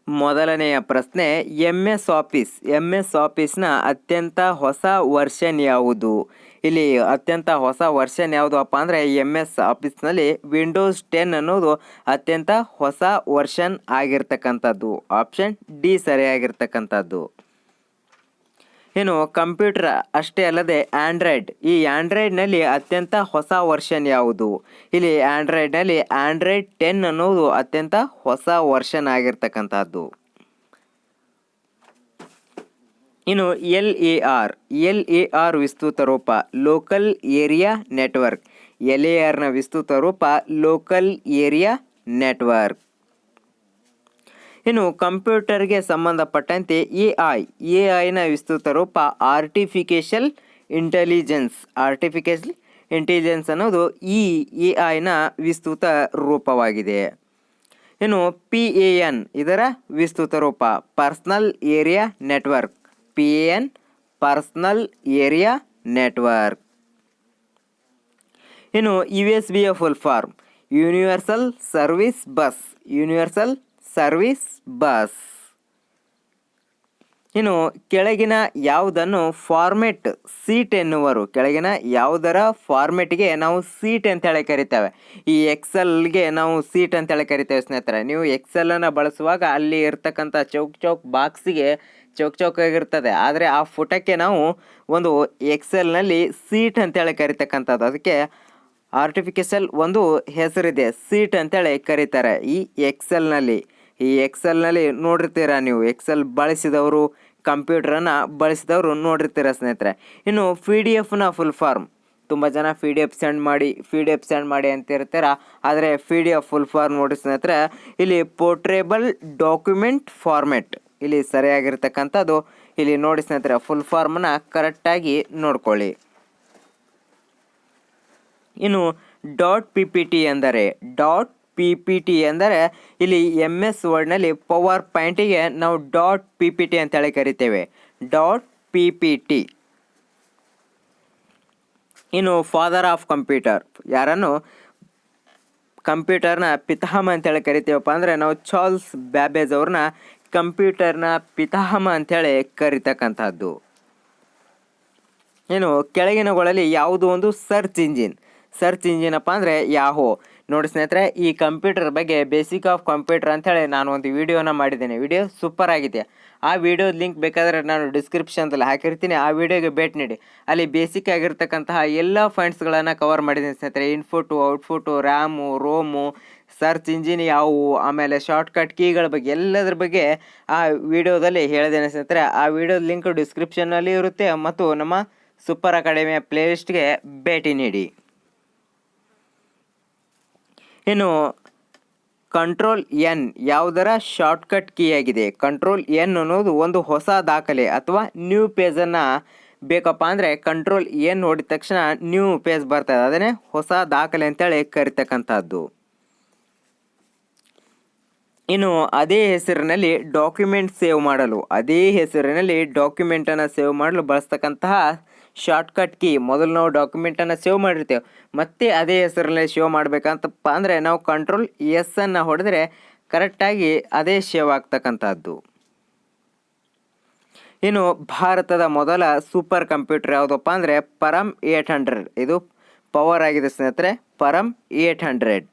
ಮೊದಲನೆಯ ಪ್ರಶ್ನೆ, M S ಆಫೀಸ್ನ ಅತ್ಯಂತ ಹೊಸ ವರ್ಷನ್ ಯಾವುದು? ಇಲ್ಲಿ ಅತ್ಯಂತ ಹೊಸ ವರ್ಷನ್ ಯಾವುದಪ್ಪ ಅಂದರೆ ಎಮ್ ಎಸ್ ಆಫೀಸ್ನಲ್ಲಿ ವಿಂಡೋಸ್ 10 ಅನ್ನೋದು ಅತ್ಯಂತ ಹೊಸ ವರ್ಷನ್ ಆಗಿರ್ತಕ್ಕಂಥದ್ದು. ಆಪ್ಷನ್ ಡಿ ಸರಿಯಾಗಿರ್ತಕ್ಕಂಥದ್ದು. ಇನ್ನು ಕಂಪ್ಯೂಟರ್ ಅಷ್ಟೇ ಅಲ್ಲದೆ ಈ ಆ್ಯಂಡ್ರಾಯ್ಡ್ನಲ್ಲಿ ಅತ್ಯಂತ ಹೊಸ ವರ್ಷನ್ ಯಾವುದು? ಇಲ್ಲಿ ಆ್ಯಂಡ್ರಾಯ್ಡ್ 10 ಅನ್ನೋದು ಅತ್ಯಂತ ಹೊಸ ವರ್ಷನ್ ಆಗಿರ್ತಕ್ಕಂಥದ್ದು. ಇನ್ನು ಎಲ್ ಎ ಆರ್ ವಿಸ್ತೃತ ರೂಪ ಲೋಕಲ್ ಏರಿಯಾ ನೆಟ್ವರ್ಕ್. LARನ ವಿಸ್ತೃತ ರೂಪ ಲೋಕಲ್ ಏರಿಯಾ ನೆಟ್ವರ್ಕ್. ಇನ್ನು ಕಂಪ್ಯೂಟರ್ಗೆ ಸಂಬಂಧಪಟ್ಟಂತೆ ಎಐನ ವಿಸ್ತೃತ ರೂಪ ಆರ್ಟಿಫಿಷಿಯಲ್ ಇಂಟೆಲಿಜೆನ್ಸ್ ಅನ್ನೋದು ಎಐನ ವಿಸ್ತೃತ ರೂಪವಾಗಿದೆ. ಇನ್ನು PAN ಇದರ ವಿಸ್ತೃತ ರೂಪ personal area network. PAN personal area network. ಇನ್ನು USB full form universal service bus. ಇನ್ನು ಕೆಳಗಿನ ಯಾವುದನ್ನು ಫಾರ್ಮೆಟ್ ಸೀಟ್ ಎನ್ನುವರು? ಕೆಳಗಿನ ಯಾವುದರ ಫಾರ್ಮೆಟ್ಗೆ ನಾವು ಸೀಟ್ ಅಂತೇಳಿ ಕರಿತೇವೆ? ಈ ಎಕ್ಸೆಲ್ಗೆ ನಾವು ಸೀಟ್ ಅಂತೇಳಿ ಕರಿತೇವೆ ಸ್ನೇಹಿತರೆ. ನೀವು ಎಕ್ಸೆಲನ್ನು ಬಳಸುವಾಗ ಅಲ್ಲಿ ಇರ್ತಕ್ಕಂಥ ಚೌಕ್ ಬಾಕ್ಸಿಗೆ ಚೌಕಾಗಿರ್ತದೆ, ಆದರೆ ಆ ಪುಟಕ್ಕೆ ನಾವು ಒಂದು ಎಕ್ಸೆಲ್ನಲ್ಲಿ ಸೀಟ್ ಅಂತೇಳಿ ಕರಿತಕ್ಕಂಥದ್ದು. ಅದಕ್ಕೆ ಆರ್ಟಿಫಿಷಿಯಲ್ ಒಂದು ಹೆಸರಿದೆ, ಸೀಟ್ ಅಂತೇಳಿ ಕರೀತಾರೆ ಈ ಎಕ್ಸೆಲ್ನಲ್ಲಿ ನೋಡಿರ್ತೀರ ನೀವು. ಎಕ್ಸೆಲ್ ಬಳಸಿದವರು, ಕಂಪ್ಯೂಟರನ್ನು ಬಳಸಿದವರು ನೋಡಿರ್ತೀರ ಸ್ನೇಹಿತರೆ. ಇನ್ನು PDF ಫುಲ್ ಫಾರ್ಮ್, ತುಂಬ ಜನ PDF ಸೆಂಡ್ ಮಾಡಿ ಅಂತಿರ್ತೀರ, ಆದರೆ PDF ಫುಲ್ ಫಾರ್ಮ್ ನೋಡಿ ಸ್ನೇಹಿತರೆ, ಇಲ್ಲಿ ಪೋರ್ಟ್ರೇಬಲ್ ಡಾಕ್ಯುಮೆಂಟ್ ಫಾರ್ಮೆಟ್ ಇಲ್ಲಿ ಸರಿಯಾಗಿರ್ತಕ್ಕಂಥದ್ದು. ಇಲ್ಲಿ ನೋಡಿ ಸ್ನೇಹಿತರೆ, ಫುಲ್ ಫಾರ್ಮನ್ನು ಕರೆಕ್ಟಾಗಿ ನೋಡ್ಕೊಳ್ಳಿ. ಇನ್ನು .ppt ಎಂದರೆ ಇಲ್ಲಿ MS ವರ್ಡ್ನಲ್ಲಿ ಪವರ್ ಪಾಯಿಂಟಿಗೆ ನಾವು .ppt ಅಂತೇಳಿ ಕರಿತೇವೆ. .ppt. ಇನ್ನು ಫಾದರ್ ಆಫ್ ಕಂಪ್ಯೂಟರ್ ಯಾರನ್ನು ಕಂಪ್ಯೂಟರ್ನ ಪಿತಾಮಹ ಅಂತೇಳಿ ಕರಿತೇವಪ್ಪ ಅಂದರೆ ನಾವು ಚಾರ್ಲ್ಸ್ ಬ್ಯಾಬೇಜ್ ಅವ್ರನ್ನ ಕಂಪ್ಯೂಟರ್ನ ಪಿತಾಮಹ ಅಂತೇಳಿ ಕರಿತಕ್ಕಂಥದ್ದು. ಇನ್ನು ಕೆಳಗಿನಗಳಲ್ಲಿ ಯಾವುದು ಒಂದು ಸರ್ಚ್ ಇಂಜಿನ್ ಅಪ್ಪ ಅಂದರೆ ಯಾಹೋ. ನೋಡಿ ಸ್ನೇಹಿತರೆ, ಈ ಕಂಪ್ಯೂಟರ್ ಬಗ್ಗೆ ಬೇಸಿಕ್ ಆಫ್ ಕಂಪ್ಯೂಟರ್ ಅಂಥೇಳಿ ನಾನು ಒಂದು ವಿಡಿಯೋನ ಮಾಡಿದ್ದೇನೆ. ವಿಡಿಯೋ ಸೂಪರ್ ಆಗಿದೆ. ಆ ವಿಡಿಯೋದ ಲಿಂಕ್ ಬೇಕಾದರೆ ನಾನು ಡಿಸ್ಕ್ರಿಪ್ಷನ್ದಲ್ಲಿ ಹಾಕಿರ್ತೀನಿ. ಆ ವಿಡಿಯೋಗೆ ಭೇಟಿ ನೀಡಿ. ಅಲ್ಲಿ ಬೇಸಿಕ್ ಆಗಿರ್ತಕ್ಕಂತಹ ಎಲ್ಲ ಪಾಯಿಂಟ್ಸ್ಗಳನ್ನು ಕವರ್ ಮಾಡಿದ್ದೀನಿ ಸ್ನೇಹಿತರೆ. ಇನ್ಪುಟು, ಔಟ್ಪುಟು, ರ್ಯಾಮು, ರೋಮು, ಸರ್ಚ್ ಇಂಜಿನ್ ಯಾವುವು, ಆಮೇಲೆ ಶಾರ್ಟ್ಕಟ್ ಕೀಗಳ ಬಗ್ಗೆ ಎಲ್ಲದರ ಬಗ್ಗೆ ಆ ವಿಡಿಯೋದಲ್ಲಿ ಹೇಳಿದ್ದೇನೆ ಸ್ನೇಹಿತರೆ. ಆ ವಿಡಿಯೋದ ಲಿಂಕ್ ಡಿಸ್ಕ್ರಿಪ್ಷನ್ನಲ್ಲಿ ಇರುತ್ತೆ ಮತ್ತು ನಮ್ಮ ಸೂಪರ್ ಅಕಾಡೆಮಿಯ ಪ್ಲೇಲಿಸ್ಟ್ಗೆ ಭೇಟಿ ನೀಡಿ. ಇನ್ನು Ctrl+N ಯಾವುದರ ಶಾರ್ಟ್ಕಟ್ ಕೀ ಆಗಿದೆ? Ctrl+N ಅನ್ನೋದು ಒಂದು ಹೊಸ ದಾಖಲೆ ಅಥವಾ ನ್ಯೂ ಪೇಜನ್ನು ಬೇಕಪ್ಪ ಅಂದರೆ Ctrl+N ನೋಡಿದ ತಕ್ಷಣ ನ್ಯೂ ಪೇಜ್ ಬರ್ತದೆ, ಅದನ್ನೇ ಹೊಸ ದಾಖಲೆ ಅಂತೇಳಿ ಕರಿತಕ್ಕಂಥದ್ದು. ಇನ್ನು ಅದೇ ಹೆಸರಿನಲ್ಲಿ ಡಾಕ್ಯುಮೆಂಟನ್ನು ಸೇವ್ ಮಾಡಲು ಬಳಸ್ತಕ್ಕಂತಹ ಶಾರ್ಟ್ಕಟ್ ಕೀ. ಮೊದಲು ನಾವು ಡಾಕ್ಯುಮೆಂಟನ್ನು ಸೇವ್ ಮಾಡಿರ್ತೇವೆ, ಮತ್ತೆ ಅದೇ ಹೆಸರಲ್ಲಿ ಸೇವ್ ಮಾಡಬೇಕಂತಪ್ಪ ಅಂದರೆ ನಾವು Ctrl+S ಅನ್ನು ಹೊಡೆದ್ರೆ ಕರೆಕ್ಟಾಗಿ ಅದೇ ಸೇವ್ ಆಗ್ತಕ್ಕಂಥದ್ದು. ಇನ್ನು ಭಾರತದ ಮೊದಲ ಸೂಪರ್ ಕಂಪ್ಯೂಟರ್ ಯಾವುದಪ್ಪ ಅಂದರೆ ಪರಮ್ 800. ಇದು ಪವರ್ ಆಗಿದೆ ಸ್ನೇಹಿತರೆ, ಪರಮ್ 800.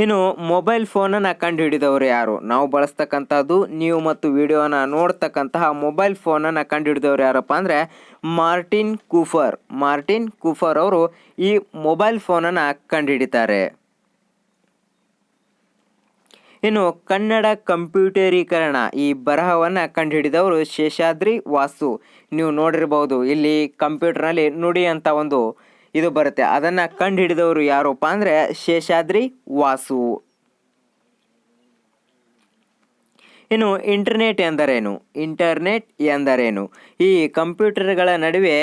ಇನ್ನು ಮೊಬೈಲ್ ಫೋನನ್ನು ಕಂಡುಹಿಡಿದವರು ಯಾರು? ನಾವು ಬಳಸ್ತಕ್ಕಂಥದ್ದು ನೀವು ಮತ್ತು ವಿಡಿಯೋನ ನೋಡ್ತಕ್ಕಂತಹ ಮೊಬೈಲ್ ಫೋನನ್ನು ಕಂಡುಹಿಡಿದವರು ಯಾರಪ್ಪ ಅಂದರೆ ಮಾರ್ಟಿನ್ ಕೂಫರ್ ಅವರು ಈ ಮೊಬೈಲ್ ಫೋನನ್ನು ಕಂಡುಹಿಡಿತಾರೆ. ಇನ್ನು ಕನ್ನಡ ಕಂಪ್ಯೂಟರೀಕರಣ ಈ ಬರಹವನ್ನು ಕಂಡುಹಿಡಿದವರು ಶೇಷಾದ್ರಿ ವಾಸು. ನೀವು ನೋಡಿರ್ಬೋದು, ಇಲ್ಲಿ ಕಂಪ್ಯೂಟರ್ನಲ್ಲಿ ನುಡಿ ಅಂತ ಒಂದು ಇದು ಬರುತ್ತೆ, ಅದನ್ನು ಕಂಡುಹಿಡಿದವರು ಯಾರಪ್ಪ ಅಂದರೆ ಶೇಷಾದ್ರಿ ವಾಸು. ಇನ್ನು ಇಂಟರ್ನೆಟ್ ಎಂದರೇನು? ಈ ಕಂಪ್ಯೂಟರ್ಗಳ ನಡುವೆ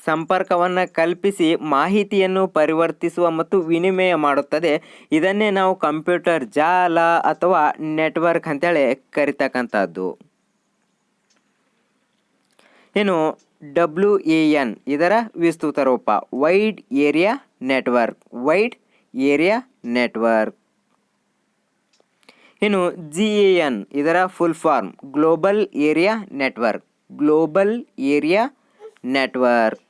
ಸಂಪರ್ಕವನ್ನು ಕಲ್ಪಿಸಿ ಮಾಹಿತಿಯನ್ನು ಪರಿವರ್ತಿಸುವ ಮತ್ತು ವಿನಿಮಯ ಮಾಡುತ್ತದೆ. ಇದನ್ನೇ ನಾವು ಕಂಪ್ಯೂಟರ್ ಜಾಲ ಅಥವಾ ನೆಟ್ವರ್ಕ್ ಅಂತೇಳಿ ಕರಿತಕ್ಕಂಥದ್ದು. ಇನ್ನು WAN ಇದರ ವಿಸ್ತೃತ ರೂಪ ವೈಡ್ ಏರಿಯಾ ನೆಟ್ವರ್ಕ್. ಇನ್ನು GAN ಇದರ full form global area network. Global area network.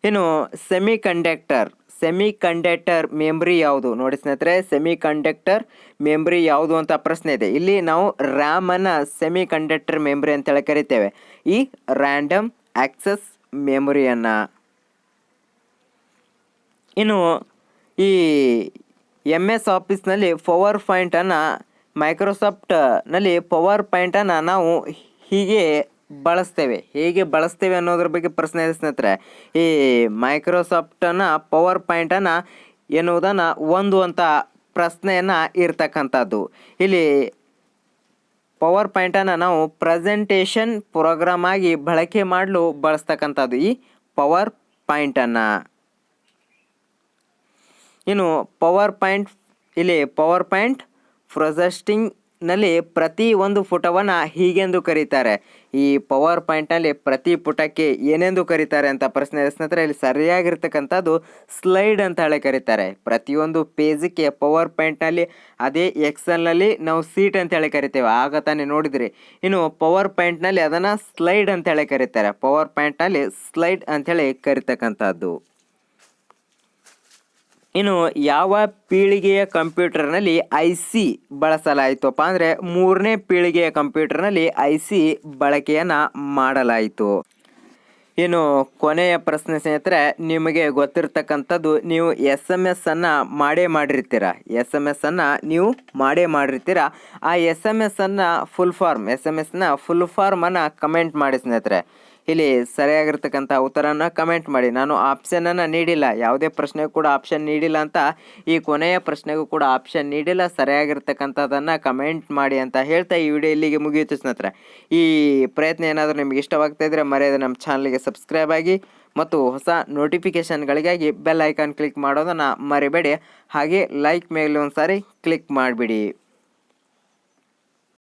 ಇನ್ನು ಸೆಮಿಕಂಡಕ್ಟರ್ ಮೆಮ್ರಿ ಯಾವುದು ನೋಡಿ ಸ್ನೇಹಿತರೆ, ಸೆಮಿಕಂಡಕ್ಟರ್ ಮೆಮ್ರಿ ಯಾವುದು ಅಂತ ಪ್ರಶ್ನೆ ಇದೆ. ಇಲ್ಲಿ ನಾವು ರ್ಯಾಮನ್ನು ಸೆಮಿಕಂಡಕ್ಟರ್ ಮೆಮ್ರಿ ಅಂತೇಳಿ ಕರಿತೇವೆ, ಈ ರ್ಯಾಂಡಮ್ ಆಕ್ಸೆಸ್ ಮೆಮೊರಿಯನ್ನು. ಇನ್ನು ಈ MS ಆಫೀಸ್ನಲ್ಲಿ ಪವರ್ ಪಾಯಿಂಟನ್ನು, ಮೈಕ್ರೋಸಾಫ್ಟ್ನಲ್ಲಿ ಪವರ್ ಪಾಯಿಂಟನ್ನು ನಾವು ಹೀಗೆ ಬಳಸ್ತೇವೆ. ಹೇಗೆ ಬಳಸ್ತೇವೆ ಅನ್ನೋದ್ರ ಬಗ್ಗೆ ಪ್ರಶ್ನೆ ಇದೆ ಸ್ನೇಹಿತರೆ. ಈ ಮೈಕ್ರೋಸಾಫ್ಟನ್ನು ಪವರ್ ಪಾಯಿಂಟನ್ನು ಎನ್ನುವುದನ್ನು ಒಂದು ಅಂತ ಪ್ರಶ್ನೆಯನ್ನು ಇರ್ತಕ್ಕಂಥದ್ದು. ಇಲ್ಲಿ ಪವರ್ ಪಾಯಿಂಟನ್ನು ನಾವು ಪ್ರೆಸೆಂಟೇಷನ್ ಪ್ರೋಗ್ರಾಮ್ ಆಗಿ ಬಳಕೆ ಮಾಡಲು ಬಳಸ್ತಕ್ಕಂಥದ್ದು ಈ ಪವರ್ ಪಾಯಿಂಟನ್ನು. ಇನ್ನು ಪವರ್ ಪಾಯಿಂಟ್ ಪ್ರೊಜೆಕ್ಟಿಂಗ್ನಲ್ಲಿ ಪ್ರತಿ ಒಂದು ಪುಟವನ್ನು ಹೀಗೆಂದು ಕರೀತಾರೆ. ಈ ಪವರ್ ಪಾಯಿಂಟ್ನಲ್ಲಿ ಪ್ರತಿ ಪುಟಕ್ಕೆ ಏನೆಂದು ಕರೀತಾರೆ ಅಂತ ಪ್ರಶ್ನೆ ಸ್ನೇಹಿತರೆ. ಇಲ್ಲಿ ಸರಿಯಾಗಿರ್ತಕ್ಕಂಥದ್ದು ಸ್ಲೈಡ್ ಅಂತ ಹೇಳಿ ಕರೀತಾರೆ. ಪ್ರತಿಯೊಂದು ಪೇಜಿಗೆ ಪವರ್ ಪಾಯಿಂಟ್ನಲ್ಲಿ, ಅದೇ ಎಕ್ಸೆಲ್ನಲ್ಲಿ ನಾವು ಸೀಟ್ ಅಂತ ಹೇಳಿ ಕರಿತೇವೆ, ಆಗ ತಾನೇ ನೋಡಿದ್ರಿ. ಇನ್ನು ಪವರ್ ಪಾಯಿಂಟ್ನಲ್ಲಿ ಅದನ್ನು ಸ್ಲೈಡ್ ಅಂತ ಹೇಳಿ ಕರೀತಾರೆ. ಪವರ್ ಪಾಯಿಂಟ್ನಲ್ಲಿ ಸ್ಲೈಡ್ ಅಂಥೇಳಿ ಕರಿತಕ್ಕಂಥದ್ದು. ಇನ್ನು ಯಾವ ಪೀಳಿಗೆಯ ಕಂಪ್ಯೂಟರ್ನಲ್ಲಿ IC ಬಳಸಲಾಯಿತಪ್ಪ ಅಂದರೆ 3ನೇ ಪೀಳಿಗೆಯ ಕಂಪ್ಯೂಟರ್ನಲ್ಲಿ IC ಬಳಕೆಯನ್ನು ಮಾಡಲಾಯಿತು. ಇನ್ನು ಕೊನೆಯ ಪ್ರಶ್ನೆ ಸ್ನೇಹಿತರೆ, ನಿಮಗೆ ಗೊತ್ತಿರ್ತಕ್ಕಂಥದ್ದು, ನೀವು SMS ಅನ್ನು ಮಾಡೇ ಮಾಡಿರ್ತೀರ. ಆ SMS ಫುಲ್ ಫಾರ್ಮನ್ನು ಕಮೆಂಟ್ ಮಾಡಿ ಸ್ನೇಹಿತರೆ. ಇಲ್ಲಿ ಸರಿಯಾಗಿರ್ತಕ್ಕಂಥ ಉತ್ತರನ ಕಮೆಂಟ್ ಮಾಡಿ. ನಾನು ಆಪ್ಷನನ್ನು ನೀಡಿಲ್ಲ, ಯಾವುದೇ ಪ್ರಶ್ನೆಗೂ ಕೂಡ ಆಪ್ಷನ್ ನೀಡಿಲ್ಲ ಅಂತ, ಈ ಕೊನೆಯ ಪ್ರಶ್ನೆಗೂ ಕೂಡ ಆಪ್ಷನ್ ನೀಡಿಲ್ಲ. ಸರಿಯಾಗಿರ್ತಕ್ಕಂಥದ್ದನ್ನು ಕಮೆಂಟ್ ಮಾಡಿ ಅಂತ ಹೇಳ್ತಾ ಈ ವಿಡಿಯೋ ಇಲ್ಲಿಗೆ ಮುಗಿಯಿತು ಸ್ನೇಹಿತರೆ. ಈ ಪ್ರಯತ್ನ ಏನಾದರೂ ನಿಮಗೆ ಇಷ್ಟವಾಗ್ತಾ ಇದ್ದರೆ ಮರೆಯದೆ ನಮ್ಮ ಚಾನಲ್ಗೆ ಸಬ್ಸ್ಕ್ರೈಬ್ ಆಗಿ ಮತ್ತು ಹೊಸ ನೋಟಿಫಿಕೇಷನ್ಗಳಿಗಾಗಿ ಬೆಲ್ ಐಕಾನ್ ಕ್ಲಿಕ್ ಮಾಡೋದನ್ನು ಮರಿಬೇಡಿ. ಹಾಗೆ ಲೈಕ್ ಮೇಲೆ ಒಂದು ಸಾರಿ ಕ್ಲಿಕ್ ಮಾಡಿಬಿಡಿ.